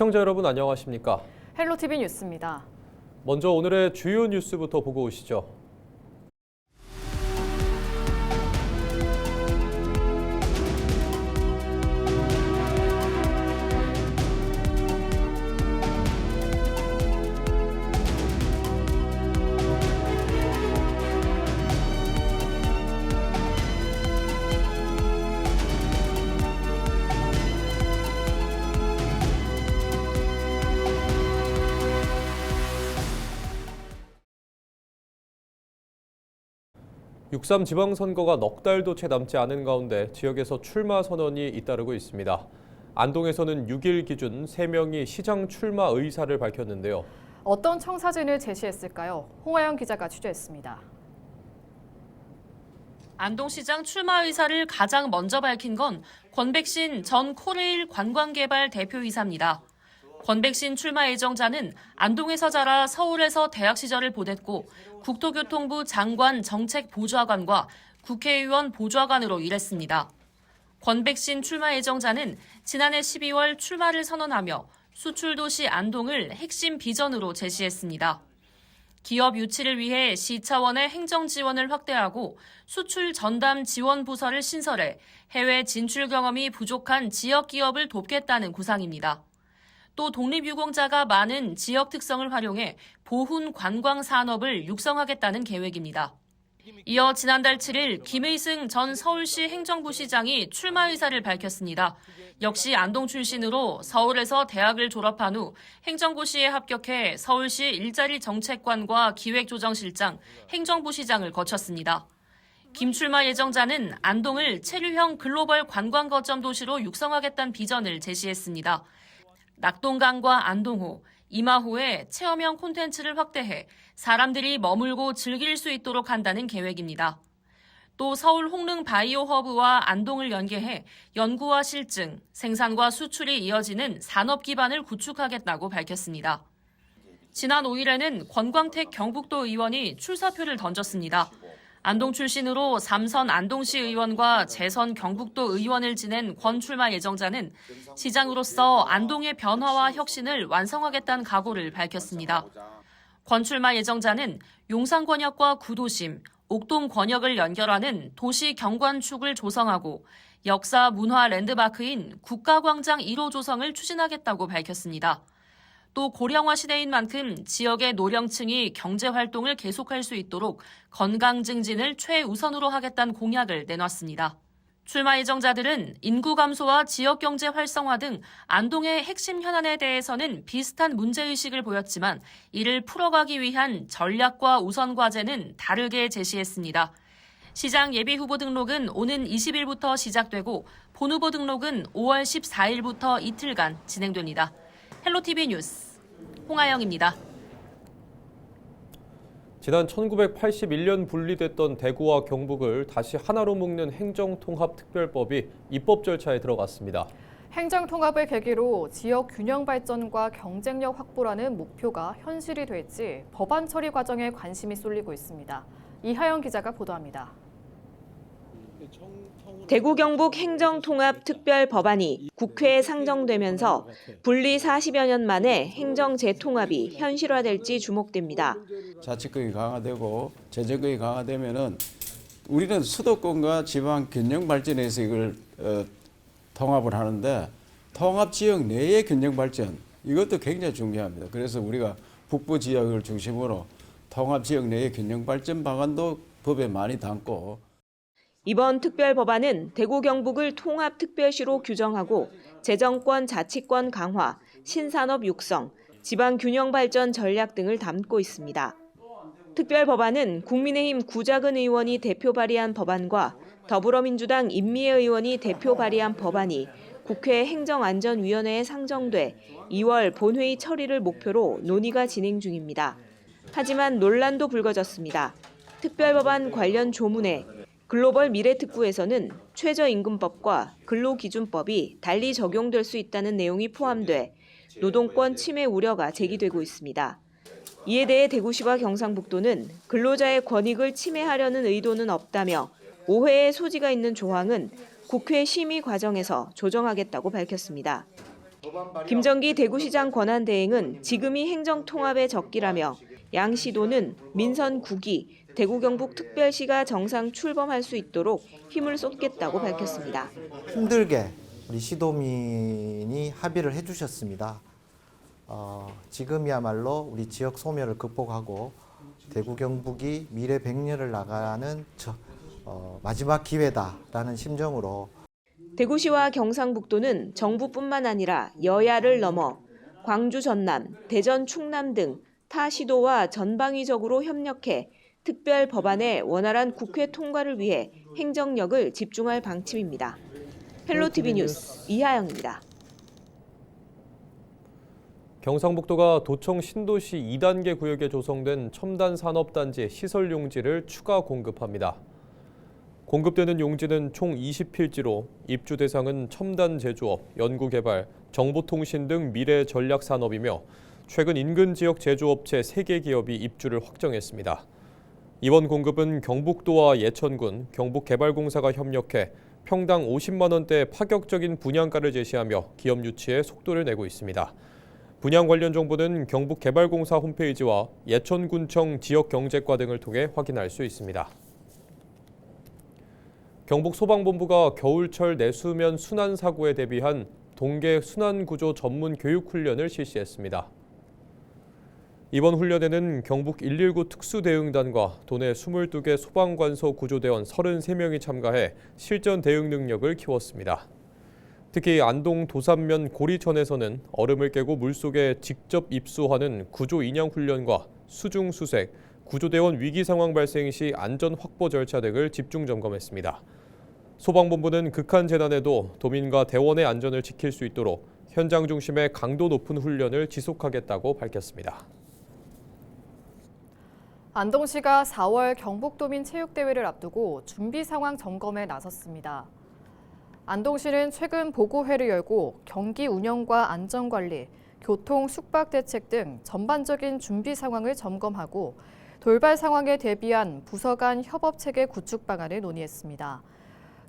시청자 여러분 안녕하십니까? 헬로티비 뉴스입니다. 먼저 오늘의 주요 뉴스부터 보고 오시죠. (6.3) 지방선거가 넉 달도 채 남지 않은 가운데 지역에서 출마 선언이 잇따르고 있습니다. 안동에서는 6일 기준 3명이 시장 출마 의사를 밝혔는데요. 어떤 청사진을 제시했을까요? 홍하영 기자가 취재했습니다. 안동시장 출마 의사를 가장 먼저 밝힌 건 권백신 전 코레일 관광개발 대표이사입니다. 권백신 출마 예정자는 안동에서 자라 서울에서 대학 시절을 보냈고 국토교통부 장관 정책보좌관과 국회의원 보좌관으로 일했습니다. 권백신 출마 예정자는 지난해 12월 출마를 선언하며 수출도시 안동을 핵심 비전으로 제시했습니다. 기업 유치를 위해 시 차원의 행정 지원을 확대하고 수출 전담 지원 부서를 신설해 해외 진출 경험이 부족한 지역 기업을 돕겠다는 구상입니다. 또 독립유공자가 많은 지역 특성을 활용해 보훈 관광 산업을 육성하겠다는 계획입니다. 이어 지난달 7일 김의승 전 서울시 행정부시장이 출마 의사를 밝혔습니다. 역시 안동 출신으로 서울에서 대학을 졸업한 후 행정고시에 합격해 서울시 일자리 정책관과 기획조정실장, 행정부시장을 거쳤습니다. 김 출마 예정자는 안동을 체류형 글로벌 관광 거점 도시로 육성하겠다는 비전을 제시했습니다. 낙동강과 안동호, 임하호에 체험형 콘텐츠를 확대해 사람들이 머물고 즐길 수 있도록 한다는 계획입니다. 또 서울 홍릉 바이오 허브와 안동을 연계해 연구와 실증, 생산과 수출이 이어지는 산업 기반을 구축하겠다고 밝혔습니다. 지난 5일에는 권광택 경북도 의원이 출사표를 던졌습니다. 안동 출신으로 3선 안동시 의원과 재선 경북도 의원을 지낸 권 출마 예정자는 시장으로서 안동의 변화와 혁신을 완성하겠다는 각오를 밝혔습니다. 권 출마 예정자는 용산권역과 구도심, 옥동권역을 연결하는 도시 경관축을 조성하고 역사 문화 랜드마크인 국가광장 1호 조성을 추진하겠다고 밝혔습니다. 또 고령화 시대인 만큼 지역의 노령층이 경제활동을 계속할 수 있도록 건강 증진을 최우선으로 하겠다는 공약을 내놨습니다. 출마 예정자들은 인구 감소와 지역경제 활성화 등 안동의 핵심 현안에 대해서는 비슷한 문제의식을 보였지만 이를 풀어가기 위한 전략과 우선과제는 다르게 제시했습니다. 시장 예비후보 등록은 오는 20일부터 시작되고 본후보 등록은 5월 14일부터 이틀간 진행됩니다. 헬로티비 뉴스 홍하영입니다. 지난 1981년 분리됐던 대구와 경북을 다시 하나로 묶는 행정통합특별법이 입법 절차에 들어갔습니다. 행정통합을 계기로 지역 균형 발전과 경쟁력 확보라는 목표가 현실이 될지 법안 처리 과정에 관심이 쏠리고 있습니다. 이하영 기자가 보도합니다. 대구 경북 행정통합특별법안이 국회에 상정되면서 분리 40여 년 만에 행정 재통합이 현실화될지 주목됩니다. 자치권이 강화되고 재정권이 강화되면은 우리는 수도권과 지방 균형 발전에서 이걸 통합을 하는데 통합 지역 내의 균형 발전 이것도 굉장히 중요합니다. 그래서 우리가 북부 지역을 중심으로 통합 지역 내의 균형 발전 방안도 법에 많이 담고 이번 특별법안은 대구 경북을 통합특별시로 규정하고 재정권 자치권 강화, 신산업 육성, 지방균형발전 전략 등을 담고 있습니다. 특별법안은 국민의힘 구자근 의원이 대표 발의한 법안과 더불어민주당 임미애 의원이 대표 발의한 법안이 국회 행정안전위원회에 상정돼 2월 본회의 처리를 목표로 논의가 진행 중입니다. 하지만 논란도 불거졌습니다. 특별법안 관련 조문에 글로벌 미래특구에서는 최저임금법과 근로기준법이 달리 적용될 수 있다는 내용이 포함돼 노동권 침해 우려가 제기되고 있습니다. 이에 대해 대구시와 경상북도는 근로자의 권익을 침해하려는 의도는 없다며 오해의 소지가 있는 조항은 국회 심의 과정에서 조정하겠다고 밝혔습니다. 김정기 대구시장 권한대행은 지금이 행정통합의 적기라며 양시도는 민선 9기 대구 경북 특별시가 정상 출범할 수 있도록 힘을 쏟겠다고 밝혔습니다. 힘들게 우리 시도민이 합의를 해주셨습니다. 지금이야말로 우리 지역 소멸을 극복하고 대구 경북이 미래 100년을 나가는 마지막 기회다라는 심정으로 대구시와 경상북도는 정부뿐만 아니라 여야를 넘어 광주 전남, 대전 충남 등 타 시도와 전방위적으로 협력해 특별 법안의 원활한 국회 통과를 위해 행정력을 집중할 방침입니다. 헬로티비 뉴스 이하영입니다. 경상북도가 도청 신도시 2단계 구역에 조성된 첨단 산업단지 시설 용지를 추가 공급합니다. 공급되는 용지는 총 20필지로 입주 대상은 첨단 제조업, 연구개발, 정보통신 등 미래 전략 산업이며 최근 인근 지역 제조업체 3개 기업이 입주를 확정했습니다. 이번 공급은 경북도와 예천군, 경북개발공사가 협력해 평당 50만 원대 파격적인 분양가를 제시하며 기업 유치에 속도를 내고 있습니다. 분양 관련 정보는 경북개발공사 홈페이지와 예천군청 지역경제과 등을 통해 확인할 수 있습니다. 경북소방본부가 겨울철 내수면 순환 사고에 대비한 동계 순환구조 전문 교육훈련을 실시했습니다. 이번 훈련에는 경북 119 특수대응단과 도내 22개 소방관소 구조대원 33명이 참가해 실전 대응 능력을 키웠습니다. 특히 안동 도산면 고리천에서는 얼음을 깨고 물속에 직접 입수하는 구조 인양 훈련과 수중 수색, 구조대원 위기 상황 발생 시 안전 확보 절차 등을 집중 점검했습니다. 소방본부는 극한 재난에도 도민과 대원의 안전을 지킬 수 있도록 현장 중심의 강도 높은 훈련을 지속하겠다고 밝혔습니다. 안동시가 4월 경북도민 체육대회를 앞두고 준비 상황 점검에 나섰습니다. 안동시는 최근 보고회를 열고 경기 운영과 안전관리, 교통, 숙박 대책 등 전반적인 준비 상황을 점검하고 돌발 상황에 대비한 부서 간 협업체계 구축 방안을 논의했습니다.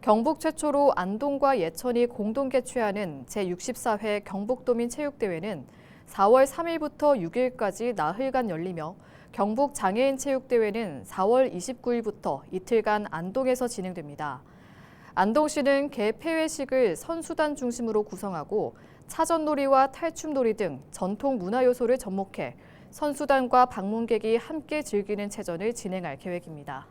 경북 최초로 안동과 예천이 공동 개최하는 제64회 경북도민 체육대회는 4월 3일부터 6일까지 나흘간 열리며 경북 장애인 체육대회는 4월 29일부터 이틀간 안동에서 진행됩니다. 안동시는 개 폐회식을 선수단 중심으로 구성하고 차전놀이와 탈춤놀이 등 전통 문화 요소를 접목해 선수단과 방문객이 함께 즐기는 체전을 진행할 계획입니다.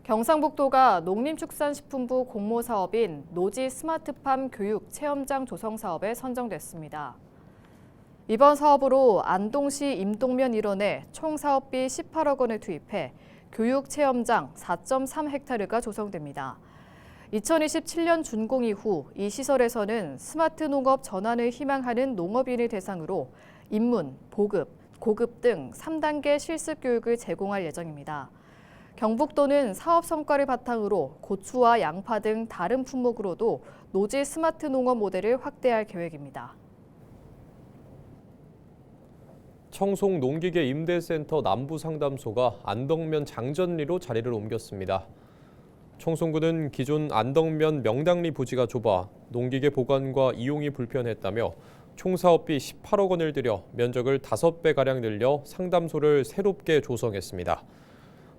경상북도가 농림축산식품부 공모사업인 노지 스마트팜 교육 체험장 조성 사업에 선정됐습니다. 이번 사업으로 안동시 임동면 일원에 총 사업비 18억 원을 투입해 교육 체험장 4.3헥타르가 조성됩니다. 2027년 준공 이후 이 시설에서는 스마트 농업 전환을 희망하는 농업인을 대상으로 입문, 보급, 고급 등 3단계 실습 교육을 제공할 예정입니다. 경북도는 사업 성과를 바탕으로 고추와 양파 등 다른 품목으로도 노지 스마트 농업 모델을 확대할 계획입니다. 청송 농기계 임대센터 남부상담소가 안덕면 장전리로 자리를 옮겼습니다. 청송군은 기존 안덕면 명당리 부지가 좁아 농기계 보관과 이용이 불편했다며 총 사업비 18억 원을 들여 면적을 5배가량 늘려 상담소를 새롭게 조성했습니다.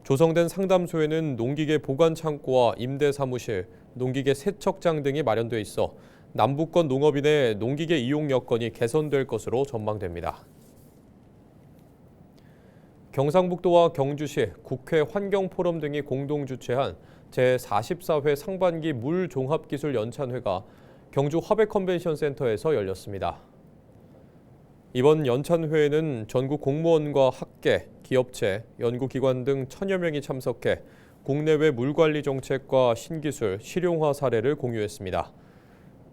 조성된 상담소에는 농기계 보관 창고와 임대 사무실, 농기계 세척장 등이 마련돼 있어 남부권 농업인의 농기계 이용 여건이 개선될 것으로 전망됩니다. 경상북도와 경주시, 국회 환경포럼 등이 공동 주최한 제44회 상반기 물종합기술연찬회가 경주 화백컨벤션센터에서 열렸습니다. 이번 연찬회에는 전국 공무원과 학계, 기업체, 연구기관 등 1000여 명이 참석해 국내외 물관리 정책과 신기술, 실용화 사례를 공유했습니다.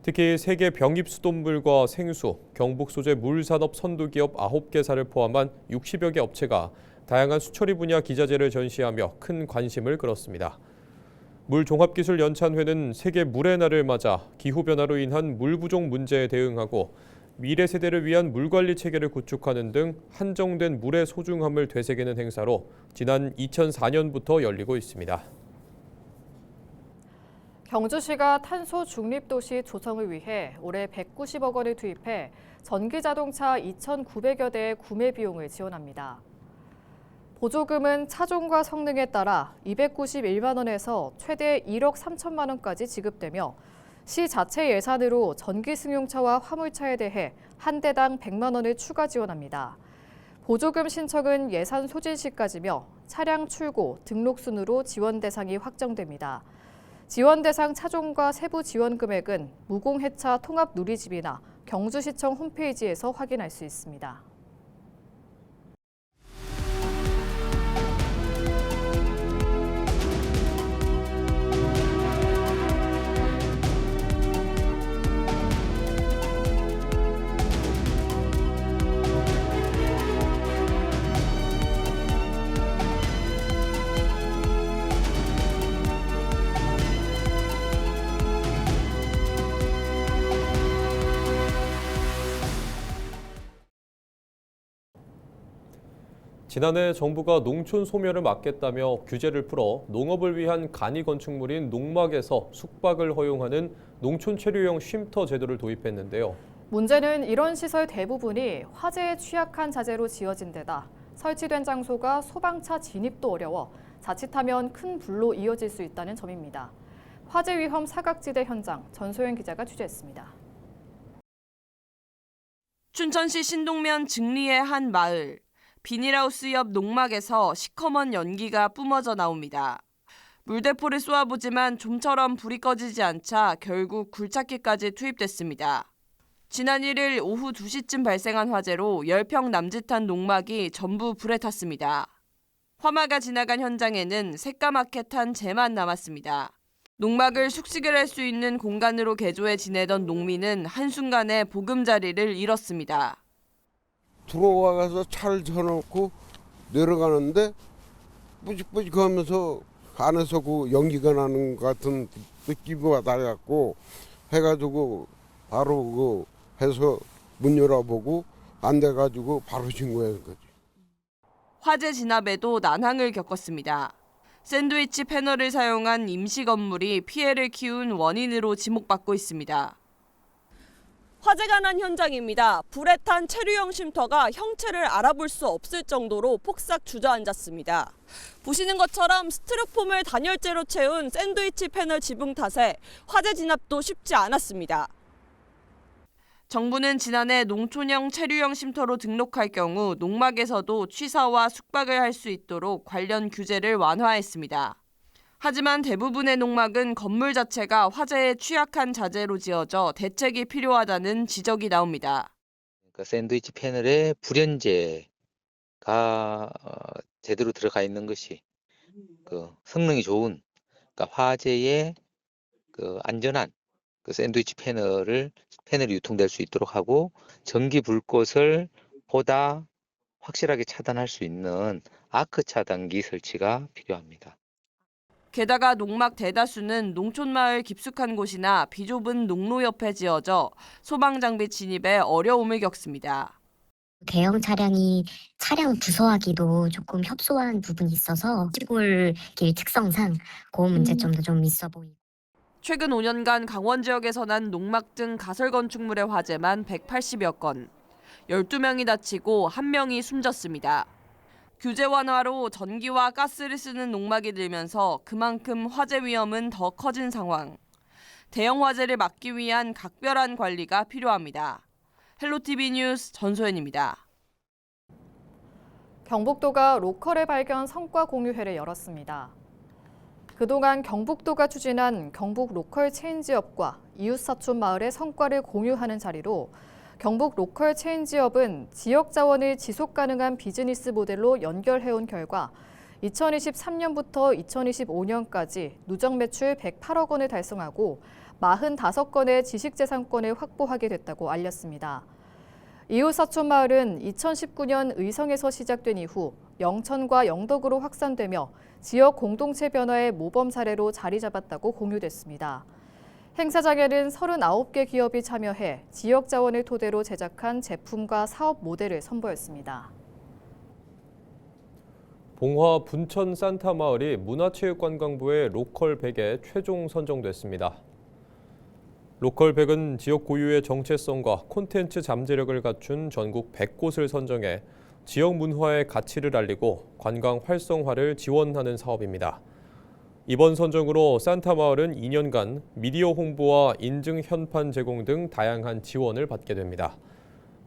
특히 세계 병입수돗물과 생수, 경북 소재 물산업 선두기업 9개사를 포함한 60여 개 업체가 다양한 수처리 분야 기자재를 전시하며 큰 관심을 끌었습니다. 물종합기술연찬회는 세계 물의 날을 맞아 기후변화로 인한 물 부족 문제에 대응하고 미래 세대를 위한 물관리 체계를 구축하는 등 한정된 물의 소중함을 되새기는 행사로 지난 2004년부터 열리고 있습니다. 경주시가 탄소 중립도시 조성을 위해 올해 190억 원을 투입해 전기자동차 2,900여 대의 구매 비용을 지원합니다. 보조금은 차종과 성능에 따라 291만 원에서 최대 1억 3천만 원까지 지급되며 시 자체 예산으로 전기 승용차와 화물차에 대해 한 대당 100만 원을 추가 지원합니다. 보조금 신청은 예산 소진 시까지며 차량 출고, 등록 순으로 지원 대상이 확정됩니다. 지원 대상 차종과 세부 지원 금액은 무공해차 통합 누리집이나 경주시청 홈페이지에서 확인할 수 있습니다. 지난해 정부가 농촌 소멸을 막겠다며 규제를 풀어 농업을 위한 간이 건축물인 농막에서 숙박을 허용하는 농촌 체류형 쉼터 제도를 도입했는데요. 문제는 이런 시설 대부분이 화재에 취약한 자재로 지어진 데다 설치된 장소가 소방차 진입도 어려워 자칫하면 큰 불로 이어질 수 있다는 점입니다. 화재 위험 사각지대 현장 전소연 기자가 취재했습니다. 춘천시 신동면 증리의 한 마을. 비닐하우스 옆 농막에서 시커먼 연기가 뿜어져 나옵니다. 물대포를 쏘아보지만 좀처럼 불이 꺼지지 않자 결국 굴착기까지 투입됐습니다. 지난 1일 오후 2시쯤 발생한 화재로 10평 남짓한 농막이 전부 불에 탔습니다. 화마가 지나간 현장에는 새까맣게 탄 재만 남았습니다. 농막을 숙식을 할 수 있는 공간으로 개조해 지내던 농민은 한순간에 보금자리를 잃었습니다. 들어와서 차를 쳐놓고 내려가는데 뿌직뿌직 하면서 안에서 그 연기가 나는 것 같은 느낌이 와닿아갖고 해가지고 바로 그 해서 문 열어보고 안 돼가지고 바로 신고한 거지. 화재 진압에도 난항을 겪었습니다. 샌드위치 패널을 사용한 임시 건물이 피해를 키운 원인으로 지목받고 있습니다. 화재가 난 현장입니다. 불에 탄 체류형 쉼터가 형체를 알아볼 수 없을 정도로 폭삭 주저앉았습니다. 보시는 것처럼 스티로폼을 단열재로 채운 샌드위치 패널 지붕 탓에 화재 진압도 쉽지 않았습니다. 정부는 지난해 농촌형 체류형 쉼터로 등록할 경우 농막에서도 취사와 숙박을 할 수 있도록 관련 규제를 완화했습니다. 하지만 대부분의 농막은 건물 자체가 화재에 취약한 자재로 지어져 대책이 필요하다는 지적이 나옵니다. 샌드위치 패널에 불연제가 제대로 들어가 있는 것이 성능이 좋은 화재에 안전한 샌드위치 패널이 유통될 수 있도록 하고 전기 불꽃을 보다 확실하게 차단할 수 있는 아크 차단기 설치가 필요합니다. 게다가 농막 대다수는 농촌마을 깊숙한 곳이나 비좁은 농로 옆에 지어져 소방장비 진입에 어려움을 겪습니다. 대형 차량이 차량 부서하기도 조금 협소한 부분이 있어서 시골 길 특성상 그 문제점도 좀 있어 보이고. 최근 5년간 강원 지역에서 난 농막 등 가설 건축물의 화재만 180여 건, 12명이 다치고 1명이 숨졌습니다. 규제 완화로 전기와 가스를 쓰는 농막이 늘면서 그만큼 화재 위험은 더 커진 상황. 대형 화재를 막기 위한 각별한 관리가 필요합니다. 헬로티비 뉴스 전소연입니다. 경북도가 로컬의 발견 성과 공유회를 열었습니다. 그동안 경북도가 추진한 경북 로컬 체인지업과 이웃사촌 마을의 성과를 공유하는 자리로 경북 로컬 체인지업은 지역 자원을 지속 가능한 비즈니스 모델로 연결해온 결과 2023년부터 2025년까지 누적 매출 108억 원을 달성하고 45건의 지식재산권을 확보하게 됐다고 알렸습니다. 이웃사촌 마을은 2019년 의성에서 시작된 이후 영천과 영덕으로 확산되며 지역 공동체 변화의 모범 사례로 자리 잡았다고 공유됐습니다. 행사장에는 39개 기업이 참여해 지역 자원을 토대로 제작한 제품과 사업 모델을 선보였습니다. 봉화 분천 산타마을이 문화체육관광부의 로컬 100에 최종 선정됐습니다. 로컬 100은 지역 고유의 정체성과 콘텐츠 잠재력을 갖춘 전국 100곳을 선정해 지역 문화의 가치를 알리고 관광 활성화를 지원하는 사업입니다. 이번 선정으로 산타마을은 2년간 미디어 홍보와 인증 현판 제공 등 다양한 지원을 받게 됩니다.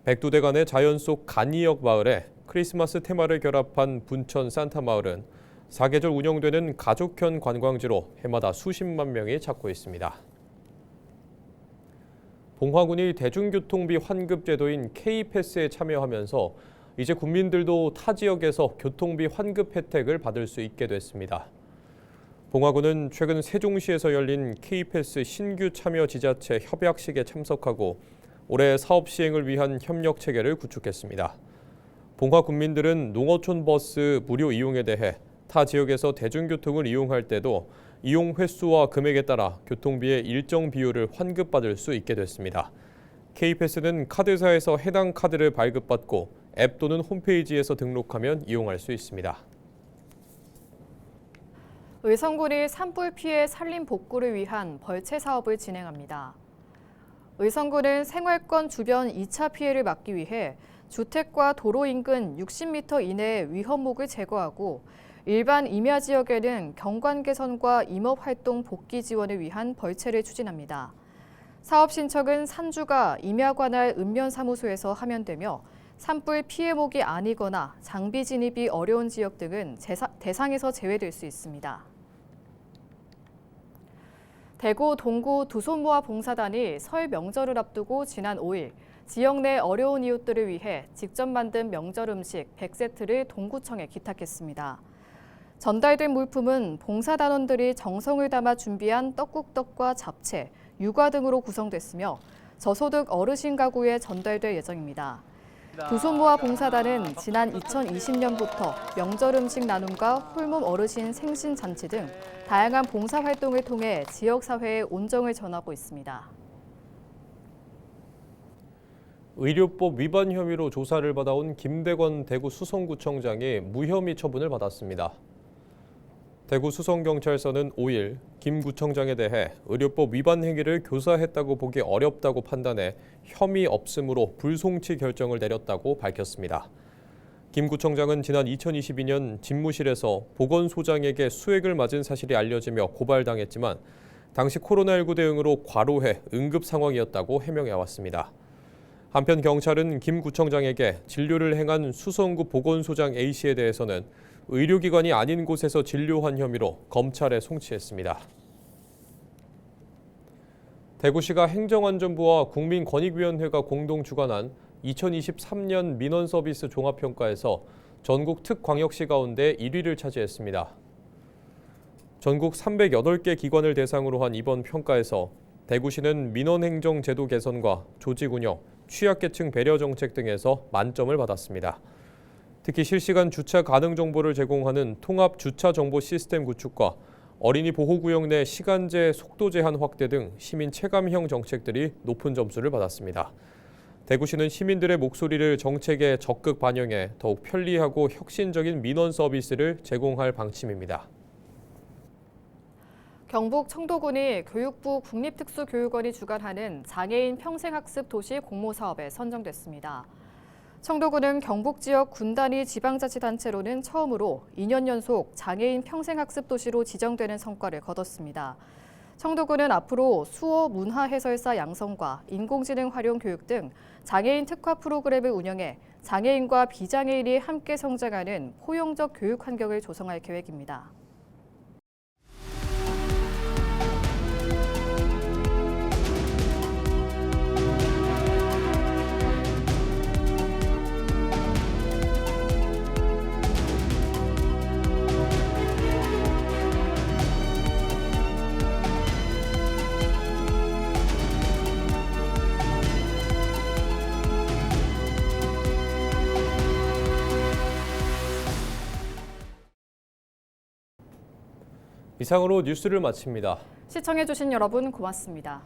백두대간의 자연 속 간이역 마을에 크리스마스 테마를 결합한 분천 산타마을은 사계절 운영되는 가족형 관광지로 해마다 수십만 명이 찾고 있습니다. 봉화군이 대중교통비 환급 제도인 K패스에 참여하면서 이제 국민들도 타 지역에서 교통비 환급 혜택을 받을 수 있게 됐습니다. 봉화군은 최근 세종시에서 열린 K패스 신규 참여 지자체 협약식에 참석하고 올해 사업 시행을 위한 협력 체계를 구축했습니다. 봉화 군민들은 농어촌 버스 무료 이용에 대해 타 지역에서 대중교통을 이용할 때도 이용 횟수와 금액에 따라 교통비의 일정 비율을 환급받을 수 있게 됐습니다. K패스는 카드사에서 해당 카드를 발급받고 앱 또는 홈페이지에서 등록하면 이용할 수 있습니다. 의성군이 산불 피해 산림 복구를 위한 벌채 사업을 진행합니다. 의성군은 생활권 주변 2차 피해를 막기 위해 주택과 도로 인근 60m 이내의 위험목을 제거하고 일반 임야 지역에는 경관 개선과 임업활동 복귀 지원을 위한 벌채를 추진합니다. 사업 신청은 산주가 임야관할 읍면사무소에서 하면 되며 산불 피해목이 아니거나 장비 진입이 어려운 지역 등은 대상에서 제외될 수 있습니다. 대구 동구 두손모아 봉사단이 설 명절을 앞두고 지난 5일 지역 내 어려운 이웃들을 위해 직접 만든 명절 음식 100세트를 동구청에 기탁했습니다. 전달된 물품은 봉사단원들이 정성을 담아 준비한 떡국떡과 잡채, 유과 등으로 구성됐으며 저소득 어르신 가구에 전달될 예정입니다. 두손모아 봉사단은 지난 2020년부터 명절 음식 나눔과 홀몸 어르신 생신 잔치 등 다양한 봉사 활동을 통해 지역사회의 온정을 전하고 있습니다. 의료법 위반 혐의로 조사를 받아온 김대권 대구 수성구청장이 무혐의 처분을 받았습니다. 대구 수성경찰서는 5일 김 구청장에 대해 의료법 위반 행위를 교사했다고 보기 어렵다고 판단해 혐의 없음으로 불송치 결정을 내렸다고 밝혔습니다. 김 구청장은 지난 2022년 집무실에서 보건소장에게 수액을 맞은 사실이 알려지며 고발당했지만 당시 코로나19 대응으로 과로해 응급 상황이었다고 해명해왔습니다. 한편 경찰은 김 구청장에게 진료를 행한 수성구 보건소장 A씨에 대해서는 의료기관이 아닌 곳에서 진료한 혐의로 검찰에 송치했습니다. 대구시가 행정안전부와 국민권익위원회가 공동 주관한 2023년 민원서비스 종합평가에서 전국 특광역시 가운데 1위를 차지했습니다. 전국 308개 기관을 대상으로 한 이번 평가에서 대구시는 민원행정 제도 개선과 조직운영, 취약계층 배려 정책 등에서 만점을 받았습니다. 특히 실시간 주차 가능 정보를 제공하는 통합 주차 정보 시스템 구축과 어린이 보호구역 내 시간제 속도 제한 확대 등 시민 체감형 정책들이 높은 점수를 받았습니다. 대구시는 시민들의 목소리를 정책에 적극 반영해 더욱 편리하고 혁신적인 민원 서비스를 제공할 방침입니다. 경북 청도군이 교육부 국립특수교육원이 주관하는 장애인 평생학습 도시 공모사업에 선정됐습니다. 청도군은 경북 지역 군 단위 지방자치단체로는 처음으로 2년 연속 장애인 평생학습 도시로 지정되는 성과를 거뒀습니다. 청도군은 앞으로 수어 문화해설사 양성과 인공지능 활용 교육 등 장애인 특화 프로그램을 운영해 장애인과 비장애인이 함께 성장하는 포용적 교육 환경을 조성할 계획입니다. 이상으로 뉴스를 마칩니다. 시청해주신 여러분 고맙습니다.